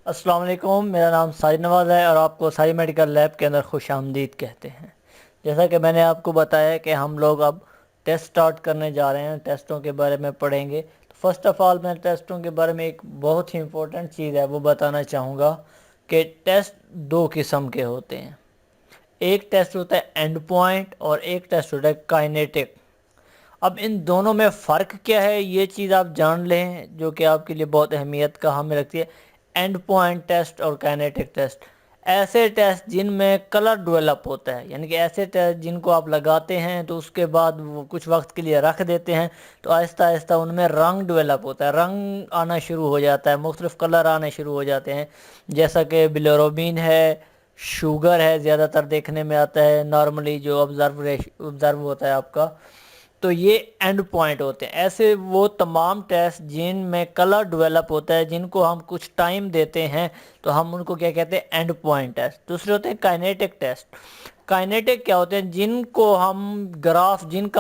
अस्सलाम वालेकुम। मेरा नाम साजिद नवाज़ है और आपको सारी मेडिकल लैब के अंदर खुश आमदीद कहते हैं। जैसा कि मैंने आपको बताया कि हम लोग अब टेस्ट स्टार्ट करने जा रहे हैं, टेस्टों के बारे में पढ़ेंगे। तो फर्स्ट ऑफ़ ऑल मैं टेस्टों के बारे में एक बहुत ही इम्पोर्टेंट चीज़ है वो बताना चाहूँगा कि टेस्ट दो किस्म के होते हैं। एक टेस्ट होता है एंड पॉइंट और एक टेस्ट होता है काइनेटिक। अब इन दोनों में फ़र्क क्या है ये चीज़ आप जान लें, जो कि आपके लिए बहुत अहमियत का हमें रखती है। एंड पॉइंट टेस्ट और काइनेटिक टेस्ट ऐसे टेस्ट जिनमें कलर डेवलप होता है, यानी कि ऐसे टेस्ट जिनको आप लगाते हैं तो उसके बाद वो कुछ वक्त के लिए रख देते हैं तो आहिस्ता आहिस्ता उनमें रंग डेवलप होता है, रंग आना शुरू हो जाता है, मुख्तलिफ़ कलर आने शुरू हो जाते हैं। जैसा कि बिलिरुबिन है, शुगर है, ज़्यादातर देखने में आता है नॉर्मली जो ऑब्ज़र्व होता है आपका। तो ये एंड पॉइंट होते हैं, ऐसे वो तमाम टेस्ट जिनमें कलर डेवलप होता है, जिनको हम कुछ टाइम देते हैं तो हम उनको क्या कहते हैं, एंड पॉइंट टेस्ट। दूसरे होते हैं काइनेटिक टेस्ट। काइनेटिक क्या होते हैं, जिनका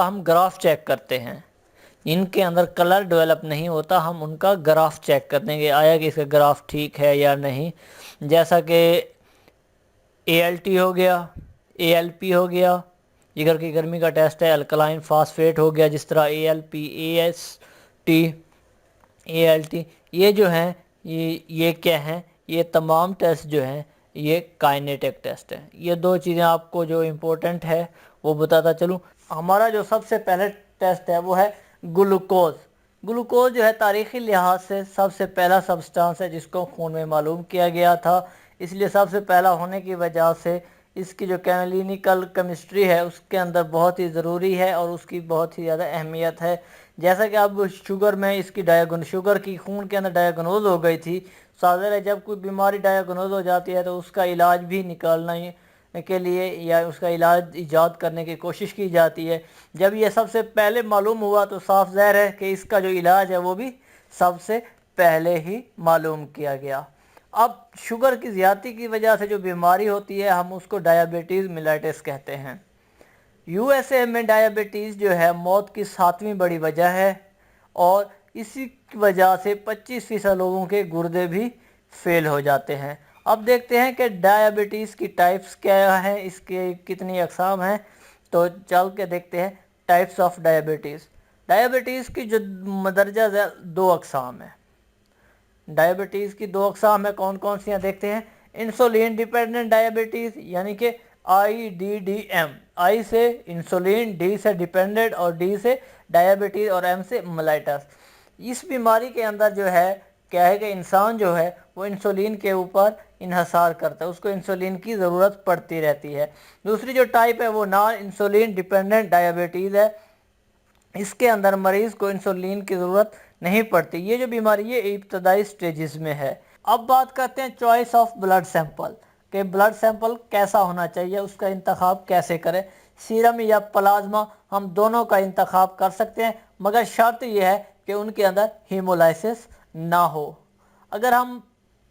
हम ग्राफ चेक करते हैं, इनके अंदर कलर डेवलप नहीं होता, हम उनका ग्राफ चेक कर देंगे आया कि इसका ग्राफ ठीक है या नहीं। जैसा कि ALT हो गया, ALP हो गया, जिगर की गर्मी का टेस्ट है, अल्कलाइन फास्फेट हो गया, जिस तरह ALP, AST, ALT, ये जो हैं ये क्या हैं, ये तमाम टेस्ट जो हैं ये काइनेटिक टेस्ट हैं। ये दो चीज़ें आपको जो इम्पोर्टेंट है वो बताता चलूँ। हमारा जो सबसे पहले टेस्ट है वो है ग्लूकोज। ग्लूकोज जो है तारीख़ी लिहाज से सबसे पहला सब्सटेंस है जिसको खून में मालूम किया गया था, इसलिए सबसे पहला होने की वजह से इसकी जो क्लिनिकल केमिस्ट्री है उसके अंदर बहुत ही ज़रूरी है और उसकी बहुत ही ज़्यादा अहमियत है। जैसा कि अब शुगर में इसकी शुगर की खून के अंदर डायग्नोज हो गई थी, ज़ाहिर है जब कोई बीमारी डायग्नोज हो जाती है तो उसका इलाज भी निकालना के लिए या उसका इलाज ईजाद करने की कोशिश की जाती है। जब ये सबसे पहले मालूम हुआ तो साफ ज़ाहिर है कि इसका जो इलाज है वो भी सबसे पहले ही मालूम किया गया। अब शुगर की ज़्यादती की वजह से जो बीमारी होती है हम उसको डायबिटीज़ मिलेटस कहते हैं। USA में डायबिटीज़ जो है मौत की 7वीं बड़ी वजह है और इसी की वजह से 25% लोगों के गुर्दे भी फेल हो जाते हैं। अब देखते हैं कि डायबिटीज़ की टाइप्स क्या हैं, इसके कितनी अक़साम हैं। तो चल के देखते हैं टाइप्स ऑफ डायबिटीज़। डायबिटीज़ की जो मदरजा दो अक़साम है। डायबिटीज़ की दो अक़साम है, कौन कौन सी हैं देखते हैं। इंसुलिन डिपेंडेंट डायबिटीज़ यानी कि IDDM, I से इंसुलिन, D से डिपेंडेंट और D से डायबिटीज़ और M से मेलाइटस। इस बीमारी के अंदर जो है क्या है कि इंसान जो है वो इंसुलिन के ऊपर इन्हसार करता है, उसको इंसुलिन की ज़रूरत पड़ती रहती है। दूसरी जो टाइप है वो नॉन इंसुलिन डिपेंडेंट डायबिटीज़ है, इसके अंदर मरीज़ को इंसुलिन की ज़रूरत नहीं पड़ती। ये जो बीमारी ये इब्तदाई स्टेजेस में है। अब बात करते हैं चॉइस ऑफ ब्लड सैंपल कि ब्लड सैंपल कैसा होना चाहिए, उसका इंतखाब कैसे करें। सीरम या प्लाज्मा हम दोनों का इंतखाब कर सकते हैं, मगर शर्त यह है कि उनके अंदर हीमोलाइसिस ना हो। अगर हम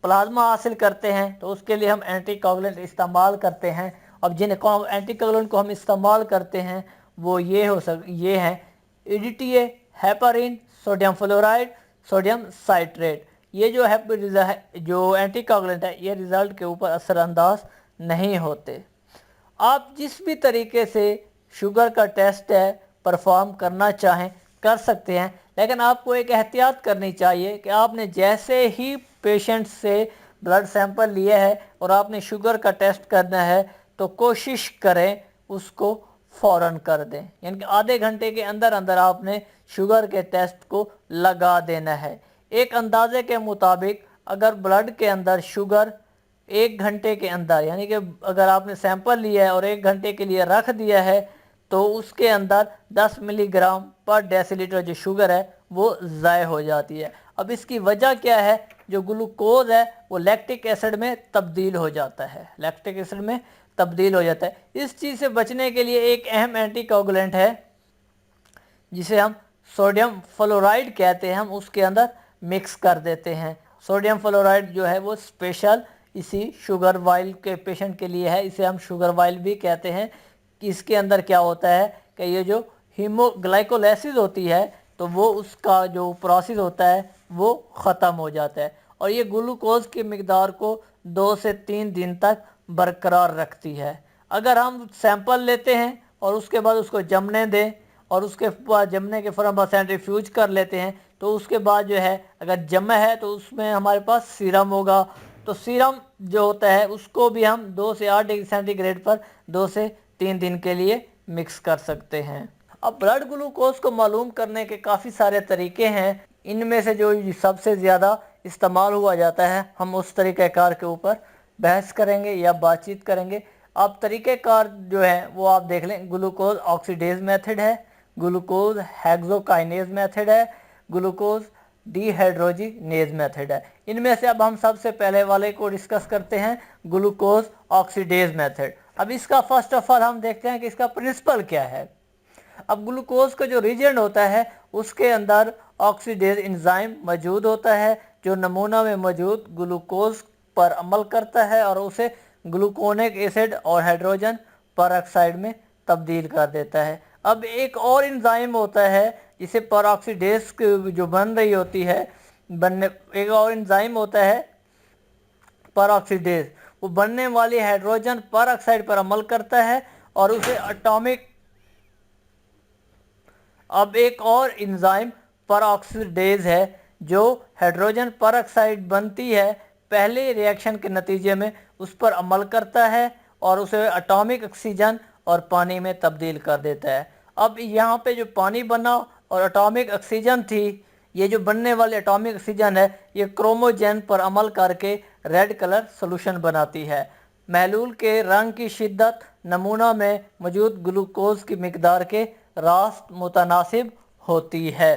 प्लाज्मा हासिल करते हैं तो उसके लिए हम एंटीकोगुलेंट इस्तेमाल करते हैं। अब जिन एंटीकोगुलेंट को हम इस्तेमाल करते हैं वो ये हैं EDTA, heparin, sodium fluoride, sodium citrate. ये जो जो एंटीकोगुलेंट है ये रिज़ल्ट के ऊपर असरअंदाज नहीं होते। आप जिस भी तरीके से शुगर का टेस्ट है परफॉर्म करना चाहें कर सकते हैं, लेकिन आपको एक एहतियात करनी चाहिए कि आपने जैसे ही पेशेंट से ब्लड सैंपल लिया है और आपने शुगर का टेस्ट करना है तो कोशिश करें उसको फ़ौरन कर दें, यानी कि आधे घंटे के अंदर अंदर आपने शुगर के टेस्ट को लगा देना है। एक अंदाजे के मुताबिक अगर ब्लड के अंदर शुगर 1 घंटे के अंदर, यानी कि अगर आपने सैंपल लिया है और 1 घंटे के लिए रख दिया है तो उसके अंदर 10 मिलीग्राम पर डेसीलीटर जो शुगर है वो ज़ाय हो जाती है। अब इसकी वजह क्या है, जो ग्लूकोज है वो लैक्टिक एसिड में तब्दील हो जाता है, लैक्टिक एसिड में तब्दील हो जाता है। इस चीज़ से बचने के लिए एक अहम एंटीकोगुलेंट है जिसे हम सोडियम फ्लोराइड कहते हैं, हम उसके अंदर मिक्स कर देते हैं। सोडियम फ्लोराइड जो है वो स्पेशल इसी शुगर वाइल के पेशेंट के लिए है, इसे हम शुगर वाइल भी कहते हैं। कि इसके अंदर क्या होता है कि ये जो हीमोग्लाइकोलाइसिस होती है तो वो उसका जो प्रोसेस होता है वो ख़त्म हो जाता है और ये ग्लूकोज की मिकदार को 2 से 3 दिन तक बरकरार रखती है। अगर हम सैंपल लेते हैं और उसके बाद उसको जमने दें और उसके बाद जमने के फौरन बाद सेंट्रीफ्यूज कर लेते हैं, तो उसके बाद जो है अगर जमा है तो उसमें हमारे पास सीरम होगा। तो सीरम जो होता है उसको भी हम 2 से 8 डिग्री सेंटीग्रेड पर 2 से 3 दिन के लिए मिक्स कर सकते हैं। अब ब्लड ग्लूकोज को मालूम करने के काफ़ी सारे तरीके हैं। इनमें से जो सबसे ज़्यादा इस्तेमाल हुआ जाता है, हम उस तरीक़ेकार के ऊपर बहस करेंगे या बातचीत करेंगे। अब तरीक़ेकार जो है वो आप देख लें। ग्लूकोज ऑक्सीडेज मेथड है, ग्लूकोज हेक्सोकाइनेज मेथड है, ग्लूकोज डिहाइड्रोजिनेज मेथड है। इनमें से अब हम सबसे पहले वाले को डिस्कस करते हैं, ग्लूकोज ऑक्सीडेज मेथड। अब इसका फर्स्ट ऑफ ऑल हम देखते हैं कि इसका प्रिंसिपल क्या है। अब ग्लूकोज का जो रीजेंट होता है उसके अंदर ऑक्सीडेज एंजाइम मौजूद होता है, जो नमूना में मौजूद ग्लूकोज पर अमल करता है और उसे ग्लूकोनिक एसिड और हाइड्रोजन परऑक्साइड में तब्दील कर देता है। अब एक और एंजाइम होता है जिसे परऑक्सीडेज जो बन रही होती है एक और एंजाइम होता है परऑक्सीडेज, वो बनने वाली हाइड्रोजन परऑक्साइड पर अमल करता है और उसे एटॉमिक। अब एक और एंजाइम परऑक्सीडेज है जो हाइड्रोजन परऑक्साइड बनती है पहले रिएक्शन के नतीजे में उस पर अमल करता है और उसे एटॉमिक ऑक्सीजन और पानी में तब्दील कर देता है। अब यहाँ पे जो पानी बना और एटॉमिक ऑक्सीजन थी, ये जो बनने वाली एटॉमिक ऑक्सीजन है ये क्रोमोजेन पर अमल करके रेड कलर सोल्यूशन बनाती है। महलूल के रंग की शिद्दत नमूना में मौजूद ग्लूकोज की मिकदार के रास्त मुतनासिब होती है।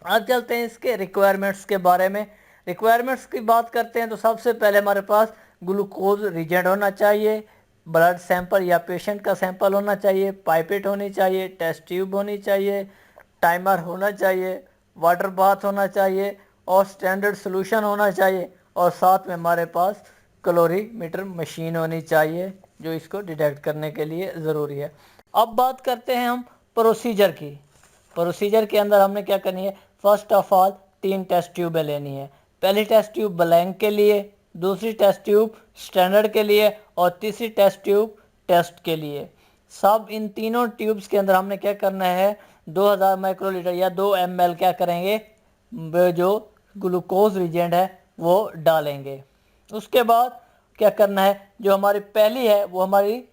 अब चलते हैं इसके रिक्वायरमेंट्स के बारे में। रिक्वायरमेंट्स की बात करते हैं तो सबसे पहले हमारे पास ग्लूकोज रिजेंट होना चाहिए, ब्लड सैंपल या पेशेंट का सैंपल होना चाहिए, पाइपेट होनी चाहिए, टेस्ट ट्यूब होनी चाहिए, टाइमर होना चाहिए, वाटर बाथ होना चाहिए और स्टैंडर्ड सोल्यूशन होना चाहिए और साथ में हमारे पास कैलोरीमीटर मशीन होनी चाहिए जो इसको डिटेक्ट करने के लिए ज़रूरी है। अब बात करते हैं हम प्रोसीजर की। प्रोसीजर के अंदर हमने क्या करनी है, फर्स्ट ऑफ ऑल 3 टेस्ट ट्यूबें लेनी है। पहली टेस्ट ट्यूब ब्लैंक के लिए, दूसरी टेस्ट ट्यूब स्टैंडर्ड के लिए और तीसरी टेस्ट ट्यूब टेस्ट के लिए। सब इन तीनों ट्यूब्स के अंदर हमने क्या करना है, 2000 माइक्रोलीटर या 2 ml क्या करेंगे, जो ग्लूकोज रिजेंट है वो डालेंगे। उसके बाद क्या करना है, जो हमारी पहली है वो हमारी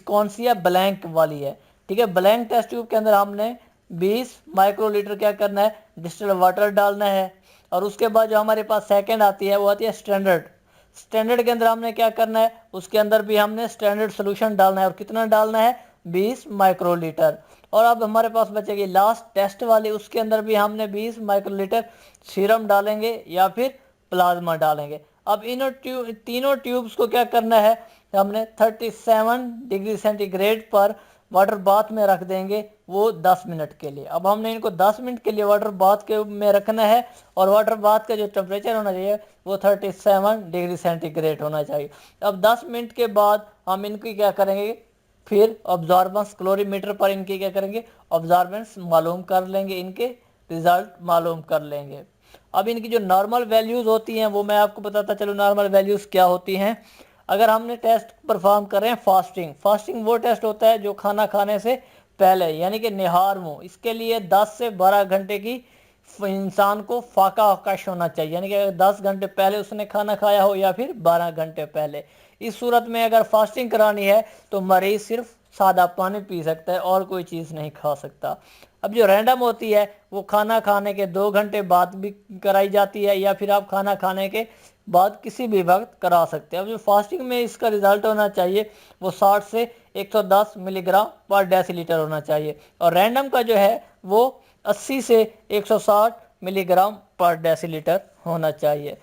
कौन सी है, ब्लैंक वाली है। ठीक है, ब्लैंक टेस्ट ट्यूब के अंदर हमने 20 माइक्रोलीटर क्या करना है, डिस्टिल्ड वाटर डालना है। और उसके बाद जो हमारे पास सेकंड आती है वो आती है स्टैंडर्ड। स्टैंडर्ड के अंदर हमने क्या करना है, उसके अंदर भी हमने स्टैंडर्ड सोल्यूशन डालना है और कितना डालना है, 20 माइक्रोलीटर। और अब हमारे पास बचेगी लास्ट टेस्ट वाली, उसके अंदर भी हमने 20 माइक्रोलीटर सीरम डालेंगे या फिर प्लाज्मा डालेंगे। अब तीनों ट्यूब्स को क्या करना है, हमने 37 डिग्री सेंटीग्रेड पर वाटर बाथ में रख देंगे वो 10 मिनट के लिए। अब हमने इनको 10 मिनट के लिए वाटर बाथ के में रखना है और वाटर बाथ का जो टेम्परेचर होना चाहिए वो 37 डिग्री सेंटीग्रेड होना चाहिए। अब 10 मिनट के बाद हम इनकी क्या करेंगे, फिर ऑब्जॉर्बेंस क्लोरीमीटर पर इनकी क्या करेंगे, ऑब्जॉर्बेंस मालूम कर लेंगे, इनके रिजल्ट मालूम कर लेंगे। अब इनकी जो नॉर्मल वैल्यूज़ होती हैं वो मैं आपको बताता चलूँ नॉर्मल वैल्यूज़ क्या होती हैं। अगर हमने टेस्ट परफॉर्म कर रहे हैं फास्टिंग वो टेस्ट होता है जो खाना खाने से पहले यानी कि निहार मुँह, इसके लिए 10 से 12 घंटे की इंसान को फाका अवकाश होना चाहिए, यानी कि अगर 10 घंटे पहले उसने खाना खाया हो या फिर 12 घंटे पहले। इस सूरत में अगर फास्टिंग करानी है तो मरीज़ सिर्फ सादा पानी पी सकता है और कोई चीज़ नहीं खा सकता। अब जो रैंडम होती है वो खाना खाने के 2 घंटे बाद भी कराई जाती है या फिर आप खाना खाने के बाद किसी भी वक्त करा सकते हैं। अब जो फास्टिंग में इसका रिजल्ट होना चाहिए वो 60 से 110 मिलीग्राम पर डेसीलीटर होना चाहिए और रैंडम का जो है वो 80 से 160 मिलीग्राम पर डेसीलीटर होना चाहिए।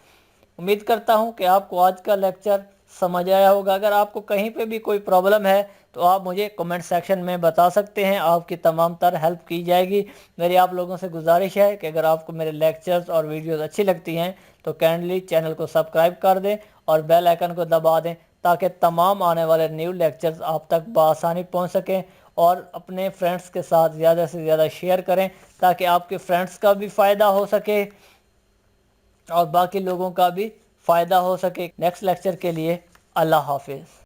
उम्मीद करता हूँ कि आपको आज का लेक्चर समझ आया होगा। अगर आपको कहीं पे भी कोई प्रॉब्लम है तो आप मुझे कमेंट सेक्शन में बता सकते हैं, आपकी तमाम तरह हेल्प की जाएगी। मेरी आप लोगों से गुजारिश है कि अगर आपको मेरे लेक्चर्स और वीडियोस अच्छी लगती हैं तो काइंडली चैनल को सब्सक्राइब कर दें और बेल आइकन को दबा दें ताकि तमाम आने वाले न्यू लेक्चर्स आप तक बआसानी पहुँच सकें। और अपने फ्रेंड्स के साथ ज़्यादा से ज़्यादा शेयर करें ताकि आपके फ्रेंड्स का भी फ़ायदा हो सके اور باقی لوگوں کا بھی فائدہ ہو سکے۔ نیکسٹ لیکچر کے لیے اللہ حافظ۔